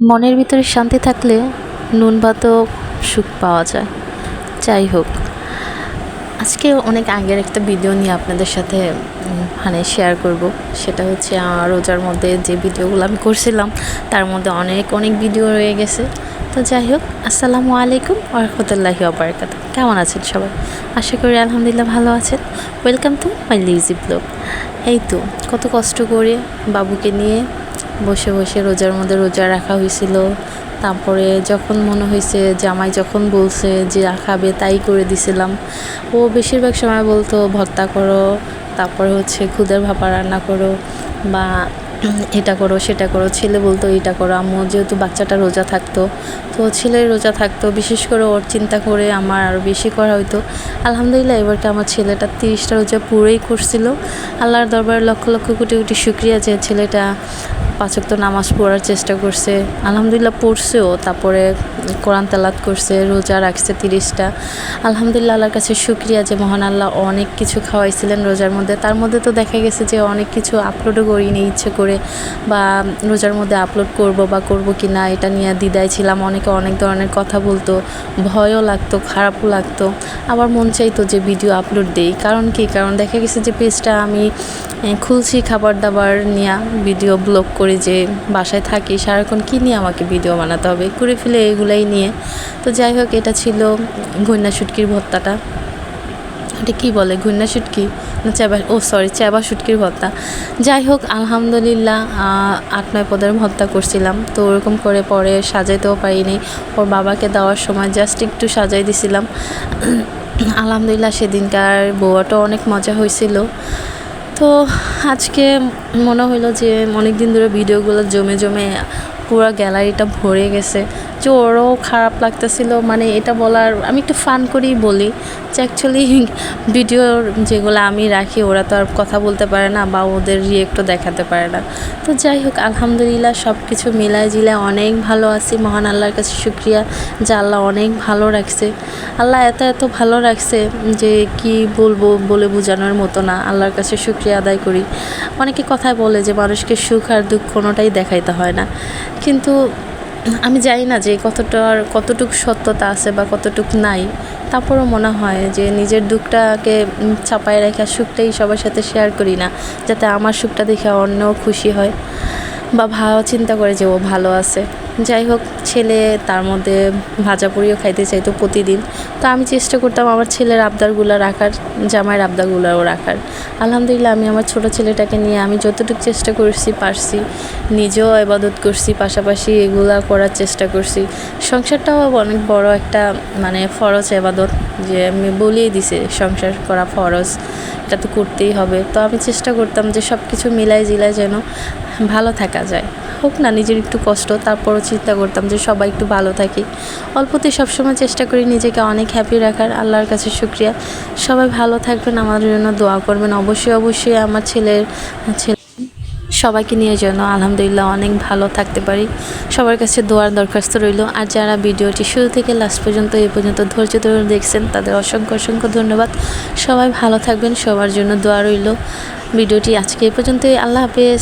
মনের ভিতরে শান্তি থাকলে নুন ভাতেও সুখ পাওয়া যায়। যাই হোক, আজকে অনেক আগের একটা ভিডিও নিয়ে আপনাদের সাথে শেয়ার করব। সেটা হচ্ছে রোজার মধ্যে যে ভিডিওগুলো আমি করছিলাম তার মধ্যে অনেক ভিডিও রয়ে গেছে। তো যাই হোক, আসসালামু আলাইকুম ওয়া রাহমাতুল্লাহি ওয়া বারাকাতুহু। কেমন আছেন সবাই? আশা করি আলহামদুলিল্লাহ ভালো আছেন। Welcome to my lessee blog. এই তো কত কষ্ট করে বাবুকে নিয়ে বসে বসে রোজার মধ্যে রোজা রাখা হয়েছিল। তারপরে যখন মনে হয়েছে জামাই যখন বলছে যে খাবে তাই করে দিছিলাম। ও বেশিরভাগ সময় বলতো ভর্তা করো, তারপরে হচ্ছে খুদের ভাপা রান্না করো, বা এটা করো সেটা করো। ছেলে বলতো এটা করো। আম্মু যেহেতু বাচ্চাটা রোজা থাকতো, তো ছেলের রোজা থাকতো, বিশেষ করে ওর চিন্তা করে আমার আরও বেশি করা হইতো। আলহামদুলিল্লাহ এবারকে আমার ছেলেটা 30টা রোজা পুরোই করছিল। আল্লাহর দরবারে লক্ষ লক্ষ কোটি কোটি শুকরিয়া যে ছেলেটা 5 ওয়াক্ত নামাজ পড়ার চেষ্টা করছে। আলহামদুলিল্লাহ পড়ছেও, তারপরে কোরআন তেলাওয়াত করছে, রোজা রাখছে 30টা। আলহামদুলিল্লাহ আল্লাহর কাছে শুকরিয়া যে মহান আল্লাহ অনেক কিছু খাওয়াইছিলেন রোজার মধ্যে। তার মধ্যে তো দেখা গেছে যে অনেক কিছু আপলোডও করিনি ইচ্ছে করে, বা রোজার মধ্যে আপলোড করব বা করব কি না এটা নিয়ে দ্বিধায় ছিলাম। অনেকে অনেক ধরনের কথা বলতো, ভয়ও লাগতো, খারাপও লাগতো। আবার মন চাইতো যে ভিডিও আপলোড দেই। কারণ দেখা গেছে যে পেজটা আমি খুলছি খাবার দাবার নিয়ে, ভিডিও ব্লগ করে, যে বাসায় থাকি সারাক্ষণ কী নিয়ে আমাকে ভিডিও বানাতে হবে, করে ফেলে এগুলাই নিয়ে। তো যাই হোক, এটা ছিল ঘইন্না শুটকির ভর্তাটা। এটা কী বলে, ঘইন্না শুটকি না চ্যাবা শুটকির ভর্তা। যাই হোক, আলহামদুলিল্লাহ 8-9 পদের ভর্তা করছিলাম। তো ওরকম করে পরে সাজাইতেও পারিনি। ওর বাবাকে দেওয়ার সময় জাস্ট একটু সাজাই দিছিলাম। আলহামদুলিল্লাহ সেদিনকার বউয়াটা অনেক মজা হয়েছিল। তো আজকে মনে হলো যে অনেক দিন ধরে ভিডিওগুলো জমে পুরো গ্যালারিটা ভরে গেছে, যে ওরও খারাপ লাগতেছিল। মানে এটা বলার, আমি একটু ফান করেই বলি যে অ্যাকচুয়ালি ভিডিওর যেগুলো আমি রাখি ওরা তো আর কথা বলতে পারে না, বা ওদের রিয়েক্টও দেখাতে পারে না। তো যাই হোক, আলহামদুলিল্লাহ সব কিছু মিলায় জিলায় অনেক ভালো আছি। মহান আল্লাহর কাছে শুকরিয়া যে আল্লাহ অনেক ভালো রাখছে। আল্লাহ এত ভালো রাখছে যে কি বলবো, বলে বোঝানোর মতো না। আল্লাহর কাছে শুকরিয়া আদায় করি। অনেকে কথায় বলে যে মানুষকে সুখ আর দুঃখ কোনোটাই দেখাইতে হয় না, কিন্তু আমি জানি না যে কতটুকু সত্যতা আছে বা কতটুকু নাই। তারপরও মনে হয় যে নিজের দুঃখটাকে চাপায় রেখে সুখটাই সবার সাথে শেয়ার করি না, যাতে আমার সুখটা দেখে অন্যও খুশি হয় বা ভালো চিন্তা করে যে ও ভালো আছে। যাই হোক, ছেলে তার মধ্যে ভাজা পুরিও খাইতে চাইতো প্রতিদিন। তো আমি চেষ্টা করতাম আমার ছেলের আবদারগুলো রাখার, জামাইয়ের আবদারগুলোও রাখার। আলহামদুলিল্লাহ আমি আমার ছোটো ছেলেটাকে নিয়ে আমি যতটুকু চেষ্টা পারছি, নিজেও ইবাদত করছি, পাশাপাশি এগুলা করার চেষ্টা করছি। সংসারটাও অনেক বড় একটা ফরজ ইবাদত, যে আমি বলিয়ে দিছে সংসার করা ফরজ, এটা তো করতেই হবে। তো আমি চেষ্টা করতাম যে সব কিছু মিলাই জিলাই যেন ভালো থাকা যায়, হোক না নিজের একটু কষ্ট, তারপরও চিন্তা করতাম যে সবাই একটু ভালো থাকি। অল্পতেই সবসময় চেষ্টা করি নিজেকে অনেক হ্যাপি রাখার। আল্লাহর কাছে শুকরিয়া। সবাই ভালো থাকবেন, আমাদের জন্য দোয়া করবেন। অবশ্যই আমার ছেলে সবাইকে নিয়ে যেন আলহামদুলিল্লাহ অনেক ভালো থাকতে পারি। সবার কাছে দোয়ার দরখাস্ত রইল। আর যারা ভিডিওটি শুরু থেকে লাস্ট পর্যন্ত এই পর্যন্ত ধৈর্য ধরে দেখছেন তাদের অসংখ্য ধন্যবাদ। সবাই ভালো থাকবেন, সবার জন্য দোয়া রইল। ভিডিওটি আজকে এই পর্যন্তই। আল্লাহ হাফেজ।